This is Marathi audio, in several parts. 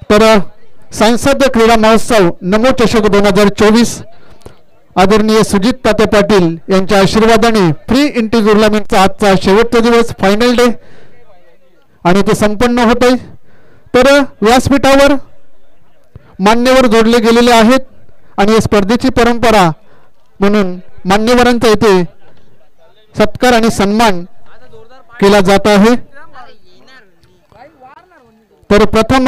तर सांसद क्रीडा महोत्सव नमो चषक 2024 आदरणीय सुजित ताते पाटील यांच्या आशीर्वादाने फ्री एंट्री टुर्नामेंटचा आजचा शेवटचा दिवस फायनल डे आणि ते संपन्न होत आहे। तर व्यासपीठावर मान्यवर जोडले गेलेले आहेत आणि या स्पर्धेची परंपरा म्हणून मान्यवरांचा इथे सत्कार आणि सन्मान केला जात आहे। तर प्रथम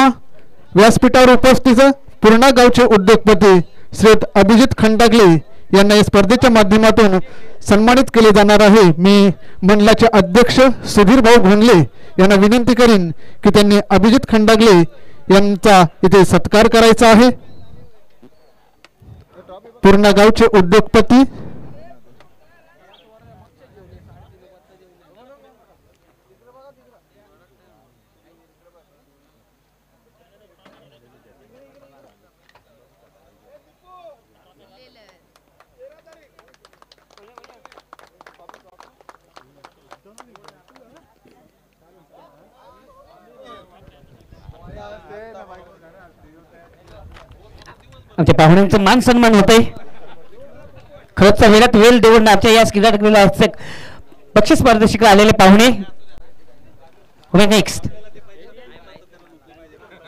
व्यासपीठावर उपस्थित पूर्णा गावचे उद्योगपती श्री अभिजित खंडागले यांना या स्पर्धेच्या माध्यमातून सन्मानित केले जाणार आहे। मी मंडळाचे अध्यक्ष सुधीर भाऊ घोंगले यांना विनंती करीन की त्यांनी अभिजित खंडागले यांचा इथे सत्कार करायचा आहे। पूर्णा गावचे उद्योगपती आमच्या पाहुण्यांचं मान सन्मान होतंय। खरंच वेळात वेळ देऊन आमच्या या क्रीडा बक्षीस स्पर्धेशिक आलेले पाहुणे नेक्स्ट।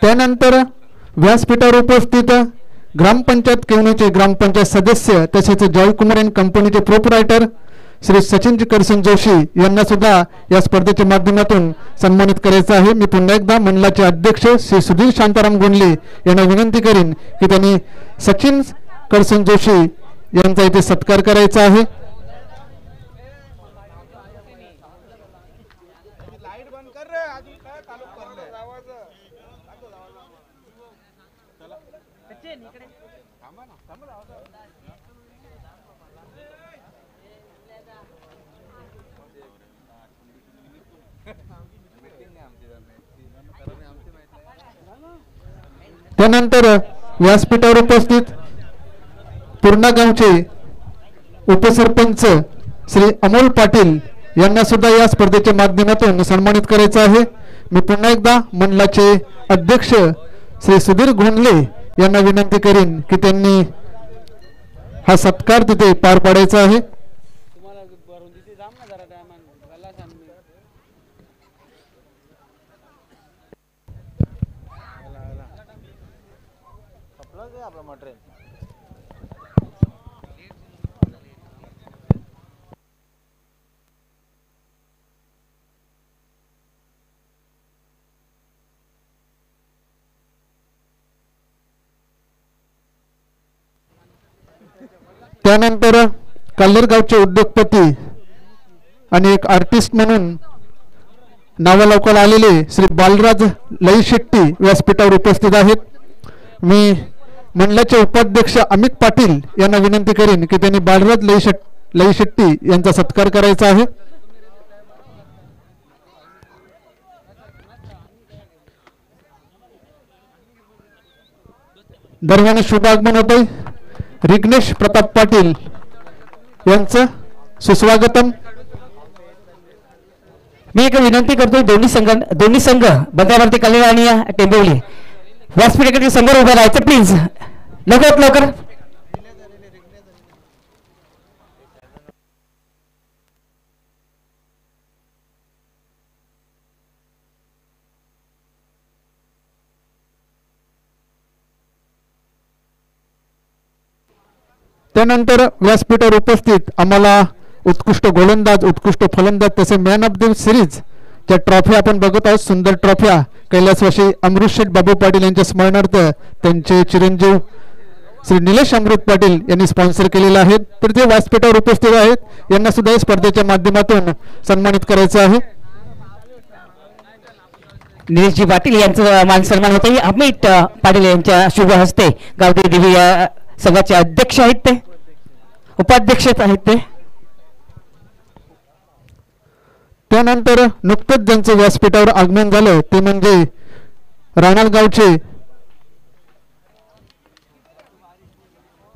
त्यानंतर व्यासपीठावर उपस्थित ग्रामपंचायत केवणीचे ग्रामपंचायत सदस्य तसेच जॉयकुमार अँड कंपनीचे प्रोपरायटर श्री सचिनजी करसन जोशी यांना सुद्धा या स्पर्धेच्या माध्यमातून सन्मानित करायचं आहे। मी पुन्हा एकदा मंडळाचे अध्यक्ष श्री सुधीर शांताराम गोंडले यांना विनंती करीन की त्यांनी सचिन करसन जोशी यांचा इथे सत्कार करायचा आहे। त्यानंतर व्यासपीठावर उपस्थित पूर्णा गावचे उपसरपंच श्री अमोल पाटील यांना सुद्धा या स्पर्धेच्या माध्यमातून सन्मानित करायचं आहे। मी पुन्हा एकदा मंडळाचे अध्यक्ष श्री सुधीर घोंगले यांना विनंती करीन की त्यांनी हा सत्कार तिथे पार पाडायचा आहे। त्यानंतर कल्लेरगावचे उद्योगपती आणि एक आर्टिस्ट म्हणून नावालौकाला आलेले श्री बालराज लई शेट्टी व्यासपीठावर उपस्थित आहेत। मी मंडळाचे उपाध्यक्ष अमित पाटील यांना विनंती करीन की त्यांनी बालराज लई शेट्टी यांचा सत्कार करायचा आहे। दरम्यान शुभ आगमन होते रिग्नेश प्रताप पाटील यांचं सुस्वागतम। मी एक विनंती करतोय दोन्ही संघ बंदावरती कल्याण आणि टेंबवली व्यासपीठाकडे समोर उभं राहायचं प्लीज लवकरात लवकर। त्यानंतर व्यासपीठावर उपस्थित आम्हाला उत्कृष्ट गोलंदाज उत्कृष्ट फलंदाज तसे मॅन ऑफ द सिरीज च्या ट्रॉफी आपण बघत आहोत। सुंदर ट्रॉफ्या कैलासवासी अमृत शेठ बाबू पाटील यांच्या स्मरणार्थ त्यांचे चिरंजीव श्री निलेश अमृत पाटील यांनी स्पॉन्सर केलेले आहेत। तर ते व्यासपीठावर उपस्थित आहेत यांना सुद्धा या स्पर्धेच्या माध्यमातून सन्मानित करायचं आहे। निलेशजी पाटील यांचं मान सन्मान होत आहे। अमित पाटील यांच्या शुभ हस्ते गावदेवी देवी या संघाचे अध्यक्ष आहेत ते उपाध्यक्ष आहेत ते। त्यानंतर नुकतंच ज्यांचं व्यासपीठावर आगमन झालं ते म्हणजे राणालगावचे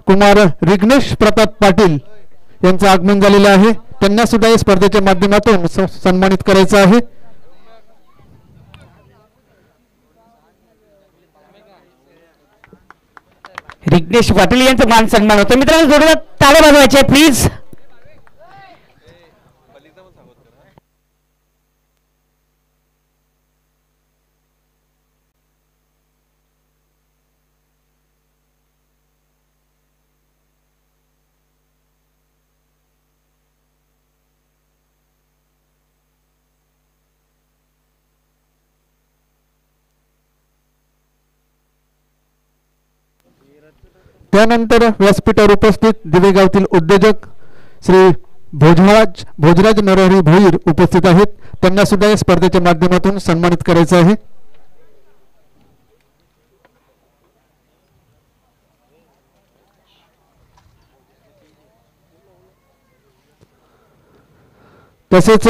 कुमार रिग्नेश प्रताप पाटील यांचं आगमन झालेलं आहे। त्यांना सुद्धा या स्पर्धेच्या माध्यमातून सन्मानित करायचं आहे। विघ्नेश पाटील यांचा मान सन्मान होतो. मित्रांनो जोरदार टाळ्या वाजवायचे प्लीज. त्यानंतर व्यासपीठावर उपस्थित दिवेगावतील उद्योजक श्री भोजराज नरहरी भोईर उपस्थित आहेत. त्यांना सुद्धा या स्पर्धेच्या माध्यमातून सन्मानित करायचं आहे. तसेच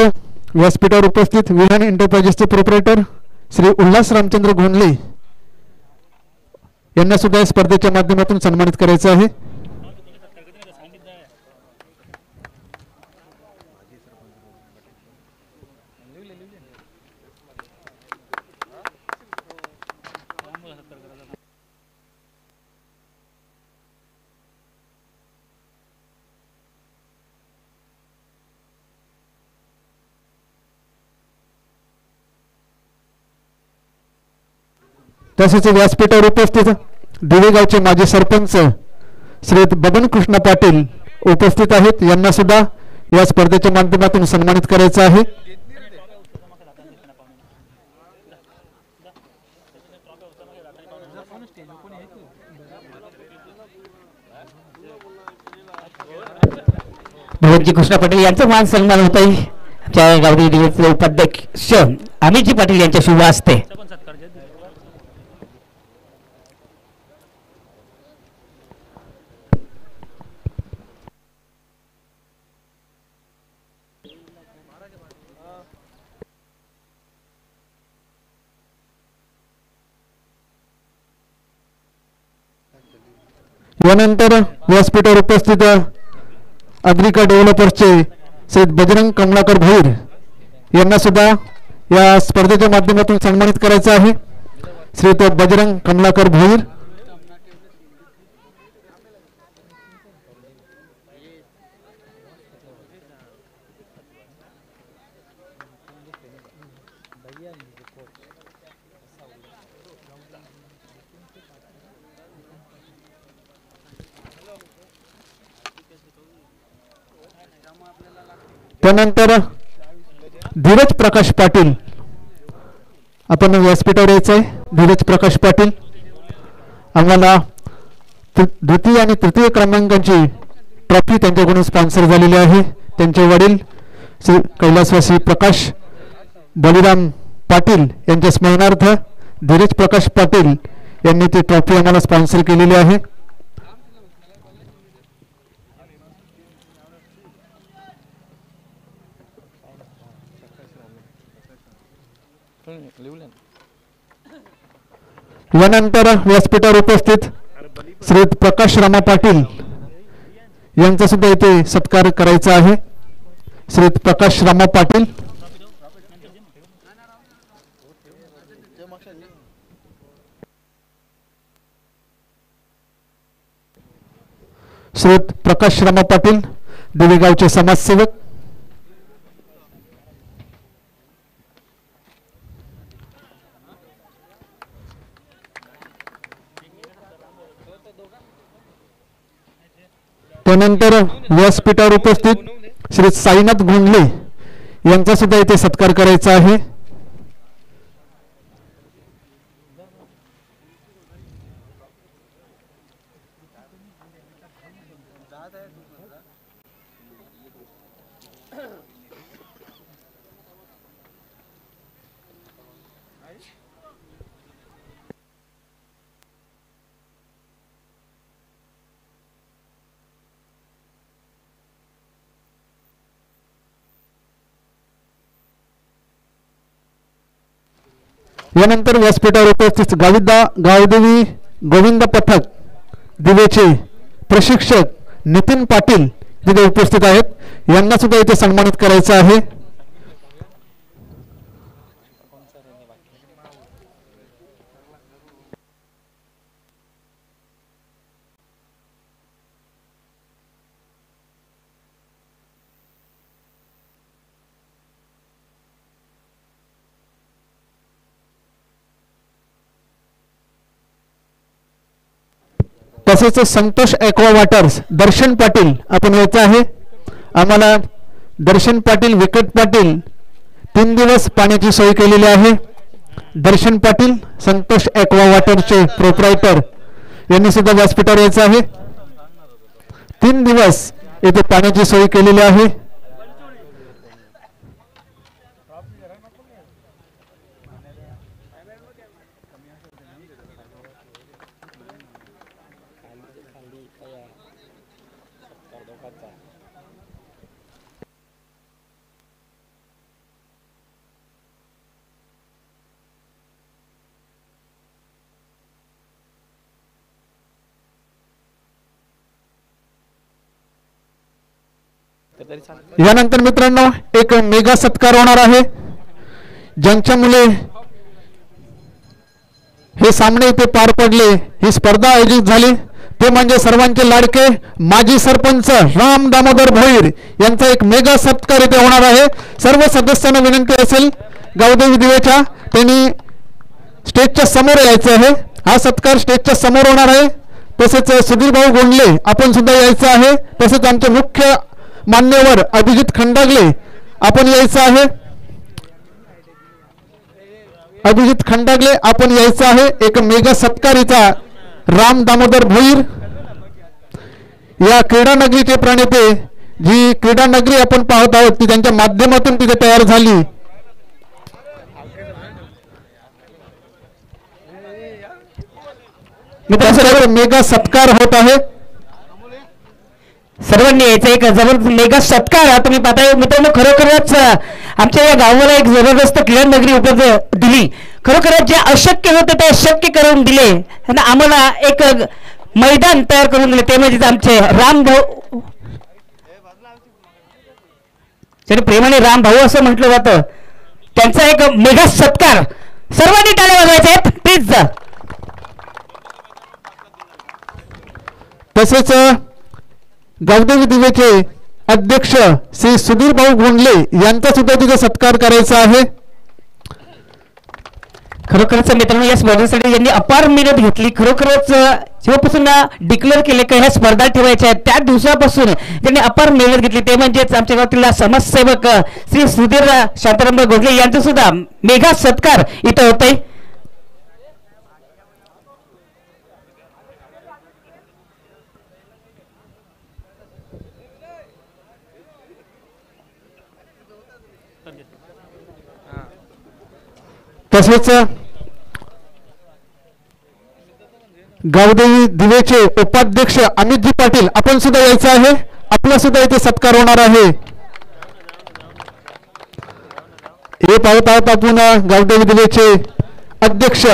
व्यासपीठावर उपस्थित विहान एंटरप्राइजेसचे प्रोप्रायटर श्री उल्हास रामचंद्र गोंडले यांना सुद्धा या स्पर्धेच्या माध्यमातून सन्मानित करायचं आहे. तसेच व्यासपीठावर उपस्थित दिवेगावचे माजी सरपंच श्री बबन कृष्ण पाटील उपस्थित आहेत. यांना सुद्धा या स्पर्धेच्या माध्यमातून सन्मानित करायचं आहे. भगतजी कृष्ण पाटील यांचा मान सन्मान होत आहे. आमच्या गावडी दिवेचे उपाध्यक्ष अमितजी पाटील यांच्या शुभ हस्ते. यानंतर व्यासपीठावर उपस्थित अग्रिका डेव्हलपर्सचे श्री बजरंग कमलाकर भोईर यांना सुद्धा या स्पर्धेच्या माध्यमातून सन्मानित करायचं आहे. श्री बजरंग कमलाकर भोईर. त्यानंतर धीरज प्रकाश पाटील आपण व्यासपीठावर यायचं आहे. धीरज प्रकाश पाटील आम्हाला द्वितीय आणि तृतीय क्रमांकाची ट्रॉफी त्यांच्याकडून स्पॉन्सर झालेली आहे. त्यांचे वडील श्री कैलासवासी प्रकाश बलिराम पाटील यांच्या स्मरणार्थ धीरज प्रकाश पाटील यांनी ती ट्रॉफी आम्हाला स्पॉन्सर केलेली आहे. यानंतर व्यासपीठावर उपस्थित श्री प्रकाश रामा पाटील यांचा सुद्धा इथे सत्कार करायचा आहे. श्री प्रकाश रामा पाटील. श्री प्रकाश रामा पाटील दिवेगावचे समाजसेवक. त्यानंतर व्यासपीठावर उपस्थित श्री साईनाथ गोंडले यांचा सुद्धा इथे सत्कार करायचा आहे. यानंतर व्यासपीठावर उपस्थित गावदेवी गोविंद पथक दिवेचे प्रशिक्षक नितीन पाटील तिथे उपस्थित आहेत. यांना सुद्धा इथे सन्मानित करायचं आहे. तसेच संतोष ॲक्वा वॉटर्स दर्शन पाटील आपण यायचं आहे. आम्हाला दर्शन पाटील विकट पाटील 3 दिवस पाण्याची सोय केलेली आहे. दर्शन पाटील संतोष ॲक्वा वॉटरचे प्रोप्रायटर यांनी सुद्धा व्यासपीठावर यायचं आहे. 3 दिवस येथे पाण्याची सोय केलेली आहे. यानंतर मित्रांनो एक मेगा सत्कार होणार आहे. ज्यांच्या मुले हे सामने इथे पार पडले, ही स्पर्धा आयोजित झाली, ते म्हणजे सर्वांचे लाडके माजी सरपंच राम दामोदर भोईर यांचा एक मेगा सत्कार इथे होणार आहे. सर्व सदस्यांना विनंती असेल गावदेवी दिवेच्या त्यांनी स्टेजच्या समोर यायचं आहे. हा सत्कार स्टेजच्या समोर होणार आहे. तसेच सुधीर भाऊ गोंडले आपण सुद्धा यायचं आहे. तसेच आमचे मुख्य मान्यवर अभिजित खंडागले आपण यायचं आहे. अभिजित खंडागले आपण यायचं आहे. एक मेगा सत्कारीचा राम दामोदर भोईर या क्रीडा नगरीचे प्रणेते, जी क्रीडा नगरी आपण पाहत आहोत ती त्यांच्या माध्यमातून तिथे तयार झाली. मित्रांनो मेगा सत्कार होत आहे. सर्वांनी यायचा एक जबरदस्त मेगा सत्कार तुम्ही पाहताय मित्रांनो. खरोखरच आमच्या या गावाला एक जबरदस्त क्रीडा नगरी उपलब्ध दिली. खरोखरच जे अशक्य होते ते शक्य करून दिले आणि आम्हाला एक मैदान तयार करून दिले, ते म्हणजे आमचे राम भाऊ. तरी प्रेमाने राम भाऊ असं म्हटलं जातं. त्यांचा एक मेगा सत्कार सर्वांनी टाळ्या वाजवायच्या आहेत प्लीज. तसेच गावदेवी दिवेचे अध्यक्ष श्री सुधीर भाऊ गोंडले यांचा सुद्धा तिथे सत्कार करायचा आहे. खरोखरच मित्रांनो या स्पर्धेसाठी यांनी अपार मेहनत घेतली. खरोखरच जेव्हापासून डिक्लेअर केले की ह्या स्पर्धा ठेवायच्या आहेत त्या दिवसापासून त्यांनी अपार मेहनत घेतली. ते म्हणजेच आमच्या गावातील समाजसेवक श्री सुधीर शांताराम गोंडले यांचा सुद्धा मेघा सत्कार इथं होतोय. तसेच गावदेवी दिवेचे उपाध्यक्ष अमितजी पाटील आपण सुद्धा यायचं आहे. आपला सुद्धा इथे सत्कार होणार आहे. हे पाहत आहोत आपण गावदेवी दिवेचे अध्यक्ष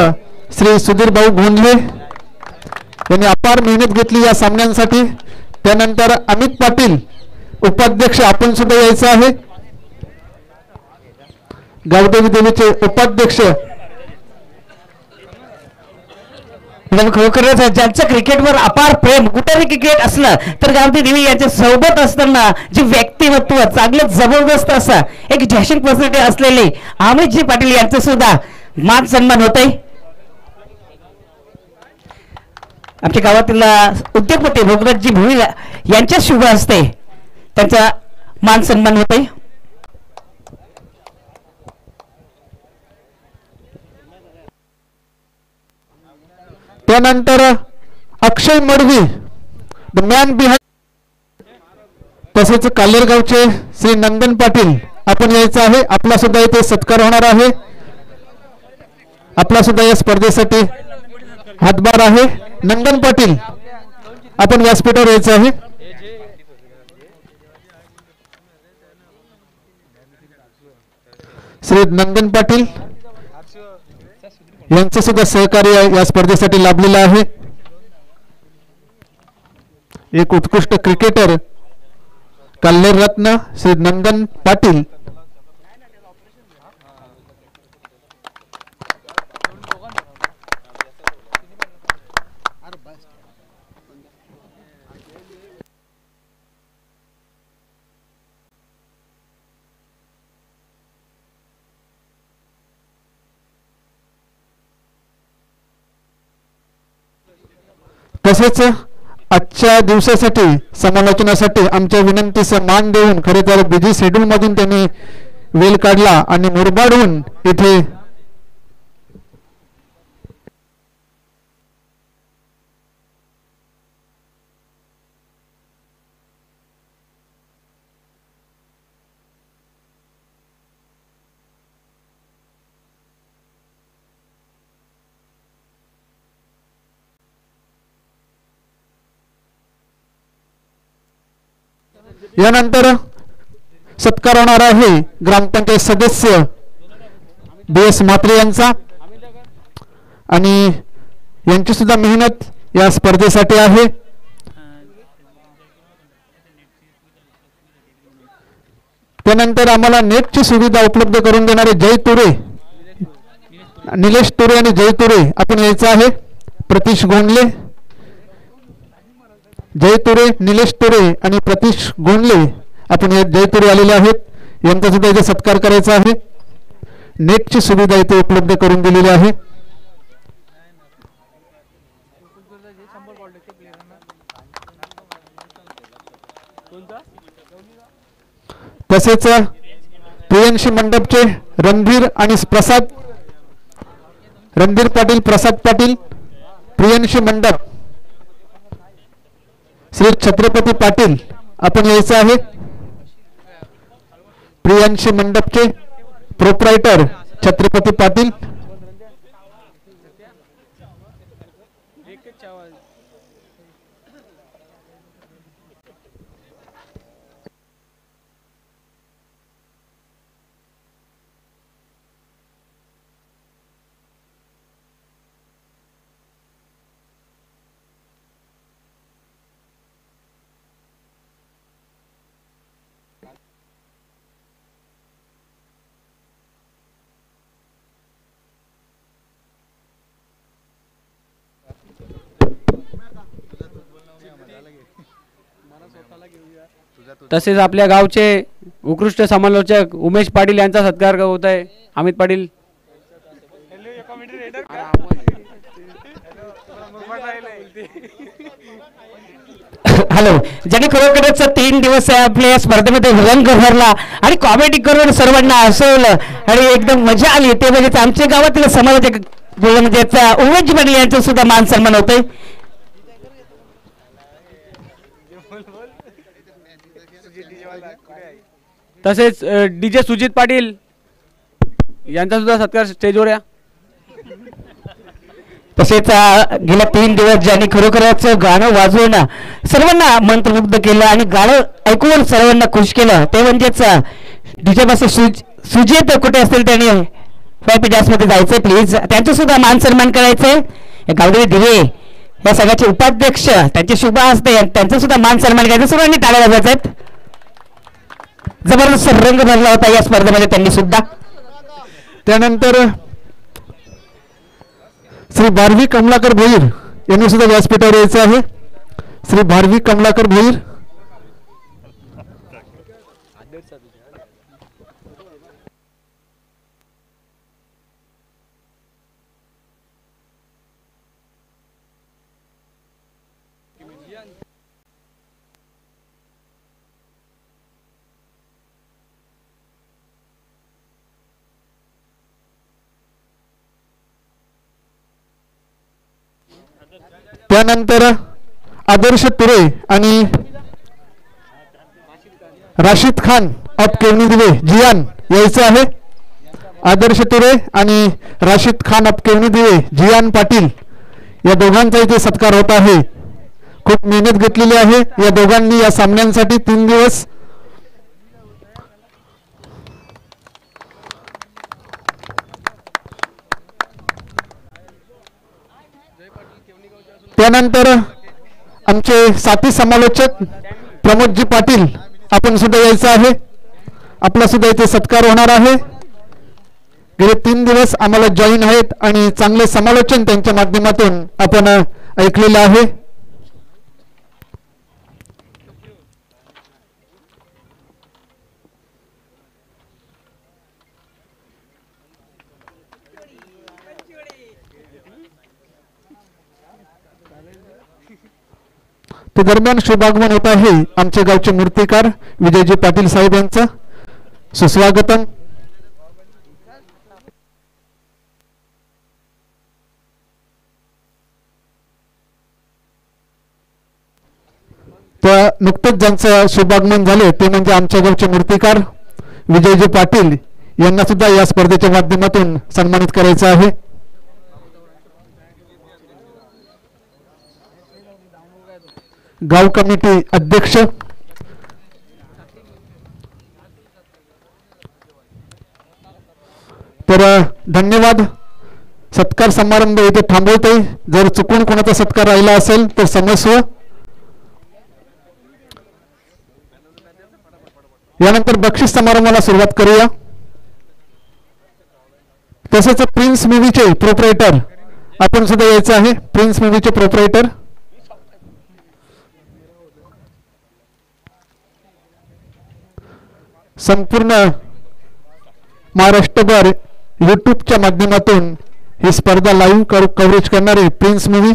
श्री सुधीर भाऊ गोंडले यांनी अपार मेहनत घेतली या सामन्यांसाठी. त्यानंतर अमित पाटील उपाध्यक्ष आपण सुद्धा यायचं आहे. गावदेवी देवीचे उपाध्यक्ष. खरोखरच ज्यांचं क्रिकेटवर अपार प्रेम, कुठेही क्रिकेट असलं तर गावदेवी देवी यांच्या सोबत असताना जे व्यक्तिमत्व चांगलं जबरदस्त असं एक जॅशिंग पर्सनॅलिटी असलेले अमितजी पाटील यांचं सुद्धा मान सन्मान होतंय. आमच्या गावातील उद्योगपती भोगराजजी भोईर यांच्या शुभ हस्ते त्यांचा मान सन्मान होतोय. त्यानंतर अक्षय मडवी द मॅन बिहाइंड. तसेच कालेरगावचे श्री नंदन पाटील आपण यायचं आहे. आपला सुद्धा इथे सत्कार होणार आहे. आपला सुद्धा या स्पर्धेसाठी हातभार आहे. नंदन पाटील आपण व्यासपीठावर यायचं आहे. श्री नंदन पाटील यांचं सुद्धा सहकार्य या स्पर्धेसाठी लाभलेलं आहे. एक उत्कृष्ट क्रिकेटर कल्लेर रत्न श्री नंदन पाटील. तसेच आजच्या दिवसासाठी समालोचनासाठी आमच्या विनंतीस मान देऊन खरे तर बिझी शेड्यूलमधून त्यांनी वेळ काढला आणि मुरबाडहून इथे यानंतर सत्कार होणार आहे ग्रामपंचायत सदस्य BS म्हात्रे यांचा आणि यांची सुद्धा मेहनत या स्पर्धेसाठी आहे. त्यानंतर आम्हाला नेटची सुविधा उपलब्ध करून देणारे जय तुरे, निलेश तुरे आणि जय तुरे आपण यायचं आहे. प्रतीश गोंडले, जय तुरे, निलेश तुरे आणि प्रतीश गोंडले आपण हे जय तुरे आलेले आहेत. यांचा सुद्धा इथे सत्कार करायचा आहे. नेटची सुविधा इथे उपलब्ध करून दिलेली आहे. तसेच प्रियंशी मंडपचे रणधीर आणि प्रसाद, रणधीर पाटील, प्रसाद पाटील, प्रियंशी मंडप, श्री छत्रपती पाटील आपण यायचं आहे. प्रियंशी मंडपचे प्रोप्रायटर छत्रपती पाटील. तसेच आपल्या गावचे उत्कृष्ट समालोचक उमेश पाटील यांचा सत्कार होत आहे. अमित पाटील. हॅलो, ज्यांनी खरोखरच 3 दिवस आपल्या स्पर्धेमध्ये रंग भरला आणि कॉमेडी करून सर्वांना हसवलं आणि एकदम मजा आली, ते म्हणजे आमच्या गावातील समालोचक म्हणजे उमेश पाटील यांचा सुद्धा मान सन्मान होतोय. तसेच DJ सुजित पाटील यांचा सुद्धा सत्कार स्टेजवर या. तसेच गेल्या 3 दिवस ज्यांनी खरोखरच गाणं वाजवून सर्वांना मंत्रमुग्ध केलं आणि गाणं ऐकून सर्वांना खुश केलं, ते म्हणजेच DJ बस सुजित कुठे असतील त्यांनी VIP डॅशमध्ये जायचंय प्लीज. त्यांचं सुद्धा मान सन्मान करायचंय. गावदेवी दिवे या सगळ्याचे उपाध्यक्ष त्यांचे शुभ असते, त्यांचं सुद्धा मान सन्मान करायचं. सर्वांनी टाळ्या वाजवायच्यात. जबरदस्त रंग भरला होता या स्पर्धेमध्ये त्यांनी सुद्धा. त्यानंतर श्री भारवी कमलाकर भोईर यांनी सुद्धा व्यासपीठावर यायचं आहे. श्री भारवी कमलाकर भोईर. त्यानंतर आदर्श तुरे आणि राशिद खान ऑफ केवनी दिवे जियान यायचं आहे. आदर्श तुरे आणि राशिद खान ऑफ केवनी दिवे जियान पाटील या दोघांचा इथे सत्कार होत आहे. खूप मेहनत घेतलेली आहे या दोघांनी या सामन्यांसाठी 3 दिवस. त्यानंतर आमचे साथी समालोचक प्रमोदजी पाटील आपण सुद्धा यायचं आहे. आपला सुद्धा इथे सत्कार होणार आहे. गेले 3 दिवस आम्हाला जॉईन आहेत आणि चांगले समालोचन त्यांच्या माध्यमातून आपण ऐकलेलं आहे. ते दरम्यान शुभागमन होत आहे आमचे गावचे मूर्तिकार विजयजी पाटील साहेब यांचं. सुस्वागतम. तर नुकतेच ज्यांचं शुभागमन झाले ते म्हणजे आमच्या गावचे मूर्तिकार विजयजी पाटील यांना सुद्धा या स्पर्धेच्या माध्यमातून सन्मानित करायचं आहे. गाव कमिटी अध्यक्ष तर धन्यवाद. सत्कार समारंभ इथे थांबवतोय. जर चुकून कोणाचा सत्कार राहिला असेल तर क्षमस्व. यानंतर बक्षीस समारंभाला सुरुवात करूया. तसेच प्रिन्स मूवीचे प्रोपरायटर आपण सुद्धा यायचं आहे. प्रिन्स मूवीचे प्रोपरायटर संपूर्ण महाराष्ट्रभर यूट्यूबच्या माध्यमातून ही स्पर्धा लाईव्ह कव्हरेज करणारे प्रिन्स मूवी.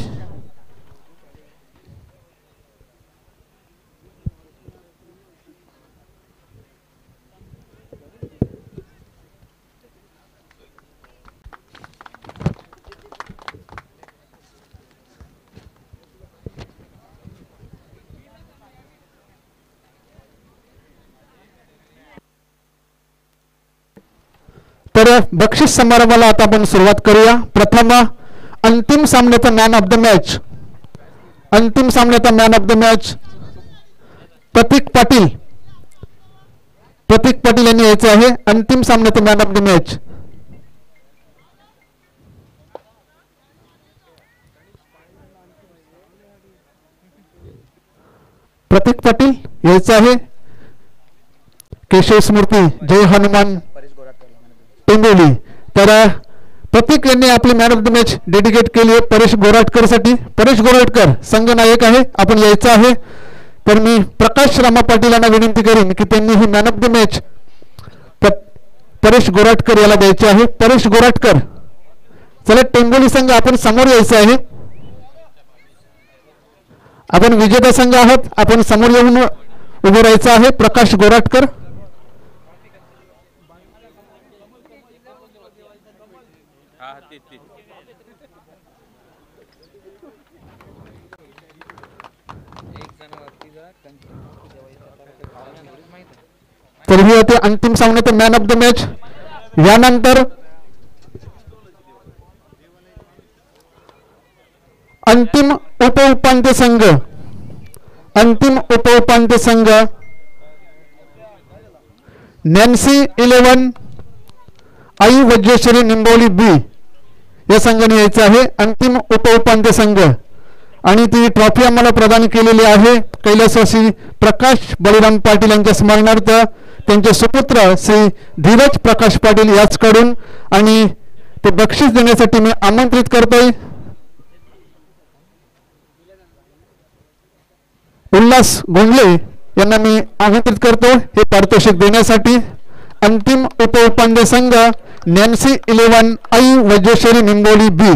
तर बक्षीस समारंभाला आता आपण सुरुवात करूया. प्रथम अंतिम सामन्याचा मॅन ऑफ द मॅच. अंतिम सामन्याचा मॅन ऑफ द मॅच प्रतीक पाटील. प्रतीक पाटील यांनी यायचं आहे अंतिम सामन्याचा मॅन ऑफ द मॅच. प्रतीक पाटील यायचं आहे. केशव स्मृती जय हनुमान टेंबोली. तर प्रतीक यांनी आपली man of the match dedicate केली आहे परेश गोराटकर साठी. परेश गोराटकर संघनायक आहे, आपण यायचं आहे. तर मी प्रकाश रामा पाटील यांना विनंती करीन की त्यांनी ही man of the match Paresh Goratkar याला द्यायची आहे. परेश गोराटकर चला टेंबोली संघ आपण समोर यायचं आहे. आपण विजेता संघ आहात, आपण समोर येऊन उभं राहायचं आहे. प्रकाश गोराटकर तर ही होते अंतिम सामन्यात मॅन ऑफ द मॅच. यानंतर अंतिम उपउपांत्य संघ. अंतिम उपउपांत्य संघ नॅन्सी 11 आई वज्रेश्वरी निंबोली बी या संघाने यायचं आहे. अंतिम उपउपांत्य संघ आणि ती ट्रॉफी आम्हाला प्रदान केलेली आहे कैलासवासी प्रकाश बळीराम पाटील यांच्या स्मरणार्थ त्यांचे सुपुत्र श्री धीरज प्रकाश पाटील याचकडून. आणि ते बक्षीस देण्यासाठी मी आमंत्रित करतोय उल्हास गोंडले यांना मी आमंत्रित करतो हे पारितोषिक देण्यासाठी. अंतिम उपउपांत्य संघ नॅन्सी 11 आई वज्रेश्वरी निंबोली बी.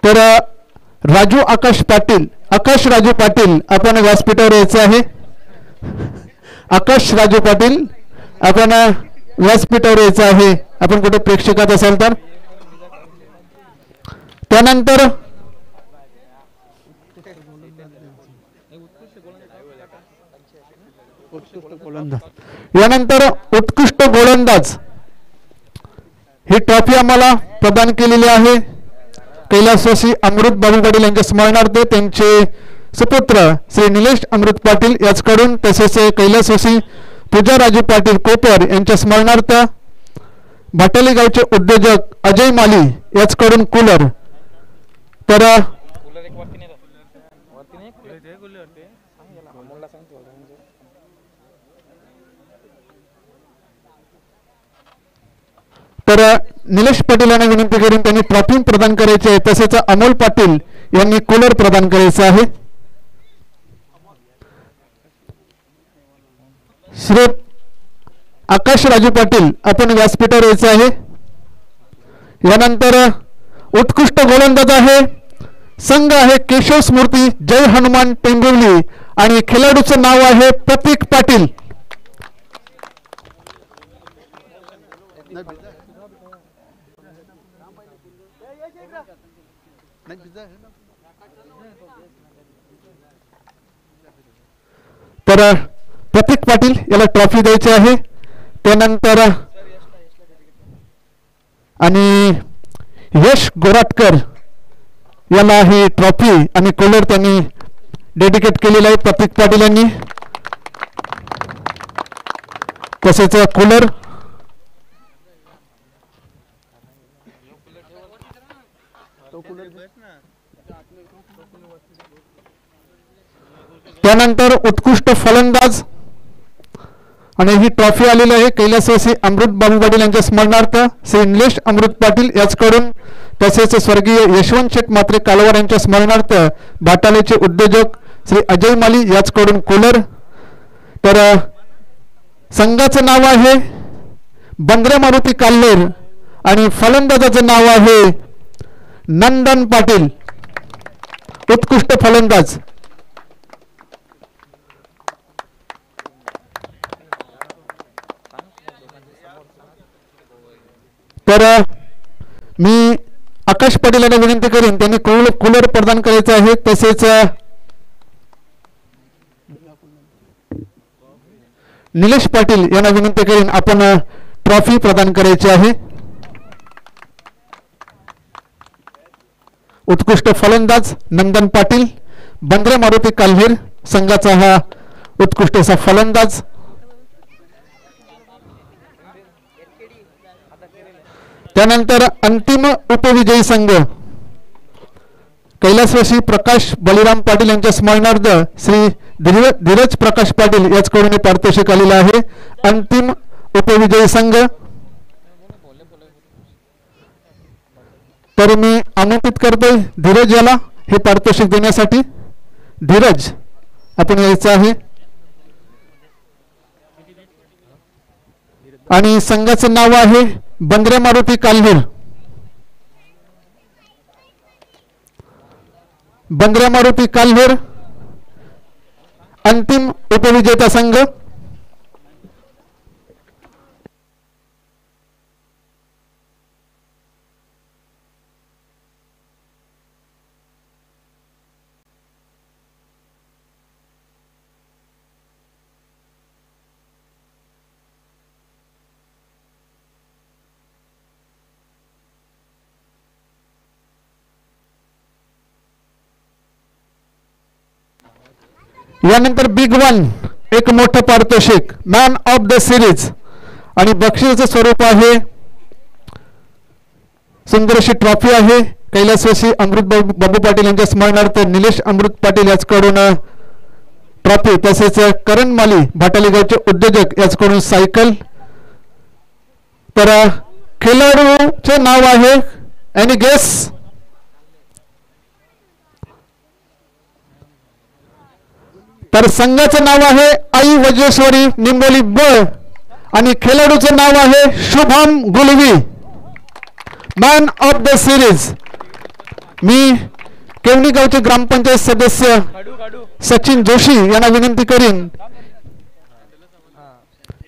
तर राजू आकाश पाटील, आकाश राजू पाटील आपण व्यासपीठावर यायचं आहे. आकाश राजू पाटील आपण व्यासपीठावर यायचं आहे. आपण कुठे प्रेक्षकात असाल तर. त्यानंतर यानंतर उत्कृष्ट गोलंदाज ही ट्रॉफी आम्हाला प्रदान केलेली आहे कैलासवासी अमृत बाबू पाटील यांच्या स्मरणार्थ त्यांचे सुपुत्र श्री निलेश अमृत पाटील याचकडून. तसेच कैलासवासी पूजा राजू पाटील कोपर यांच्या स्मरणार्थ भाटाली गावचे उद्योजक अजय माली याचकडून कूलर. तर निलेश पाटील यांना विनंती करून त्यांनी ट्रॉफी प्रदान करायची आहे. तसेच अमोल पाटील यांनी कूलर प्रदान करायचं आहे. श्री आकाश राजू पाटील आपण व्यासपीठावर यायचं आहे. यानंतर उत्कृष्ट गोलंदाज आहे संघ आहे केशव स्मृती जय हनुमान टेंबिवली आणि खेळाडूचं नाव आहे प्रतीक पाटील. तर प्रतीक पाटील याला ट्रॉफी द्यायची आहे. त्यानंतर आणि यश गोराटकर याला ही ट्रॉफी आणि कूलर त्यांनी डेडिकेट केलेला आहे प्रतीक पाटील यांनी. तसेच कूलर त्यानंतर उत्कृष्ट फलंदाज आणि ही ट्रॉफी आलेली आहे कैलासवासी अमृत बाबू पाटील यांच्या स्मरणार्थ श्री निलेश अमृत पाटील याचकडून. तसेच स्वर्गीय यशवंत शेठ मात्रे कालवार यांच्या स्मरणार्थ बाटालेचे उद्योजक श्री अजय माली याचकडून कूलर. तर संघाचं नाव आहे बंद्रे मारुती काल्हेर आणि फलंदाजाचं नाव आहे नंदन पाटील उत्कृष्ट फलंदाज. तर मी आकाश पाटील यांना विनंती करेन त्यांनी कूलर प्रदान करायचं आहे. तसेच निलेश पाटील यांना विनंती करेन आपण ट्रॉफी प्रदान करायची आहे. उत्कृष्ट फलंदाज नंदन पाटील बंद्रे मारुती काल्हेर संघाचा हा उत्कृष्ट असा फलंदाज. त्यानंतर अंतिम उपविजयी संघ कैलासवासी प्रकाश बलिराम पाटील यांच्या स्मरणार्थ श्री धीरज प्रकाश पाटील याचकडून पारितोषिक आलेलं आहे. अंतिम उपविजयी संघ. तर मी आमंत्रित करतोय धीरज याला हे पारितोषिक देण्यासाठी. धीरज आपण यायचं आहे. आणि संघाचं नाव आहे बंद्रे मारुती काल्हेर. बंद्रे मारुती काल्हेर अंतिम उपविजेता संघ. यानंतर बिग वन एक मोठं पारितोषिक मॅन ऑफ द सिरीज आणि बक्षिसाचं स्वरूप आहे सुंदर अशी ट्रॉफी आहे कैलासवासी अमृत बाबू पाटील यांच्या स्मरणार्थ निलेश अमृत पाटील याचकडून ट्रॉफी. तसेच करण माली भाटालीगावचे उद्योजक याचकडून सायकल. तर खेळाडूचे नाव आहे एनी गेस. तर संघाचं नाव आहे आई वज्रेश्वरी निंबोली ब आणि खेळाडूचं नाव आहे Shubham Gulvi man of the series. मी केवणी गावचे ग्रामपंचायत सदस्य सचिन जोशी यांना विनंती करीन.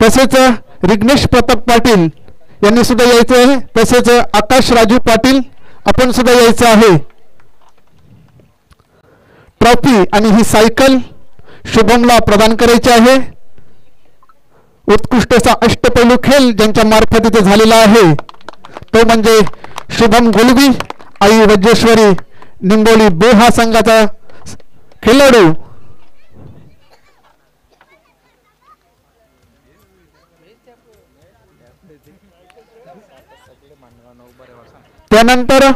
तसेच रिग्नेश प्रताप पाटील यांनी सुद्धा यायचं आहे. तसेच आकाश राजू पाटील आपण सुद्धा यायचं आहे. ट्रॉफी आणि ही सायकल शुभमला प्रदान करायचे आहे. उत्कृष्ट असा अष्टपैलू खेळ ज्यांच्या मार्फत इथे झालेला आहे तो म्हणजे शुभम गुलवी आई वज्रेश्वरी निंबोली बे हा संघाचा खेळाडू. त्यानंतर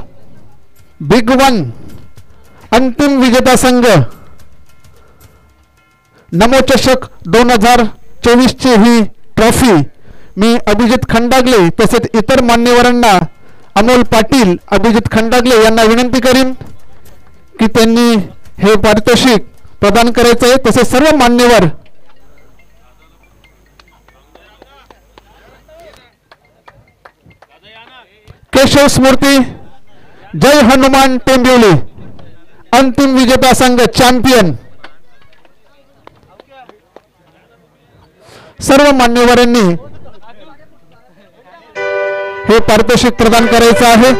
बिग वन अंतिम विजेता संघ नमो चषक 2024 ची ही ट्रॉफी मी अभिजित खंडागले तसेच इतर मान्यवरांना अमोल पाटील अभिजित खंडागले यांना विनंती करीन की त्यांनी हे पारितोषिक प्रदान करायचं आहे. तसेच सर्व मान्यवर केशव स्मृती जय हनुमान टेंबिवली अंतिम विजेता संघ चॅम्पियन। सर्व मान्यवरांनी हे पारितोषिक प्रदान करायचं आहे।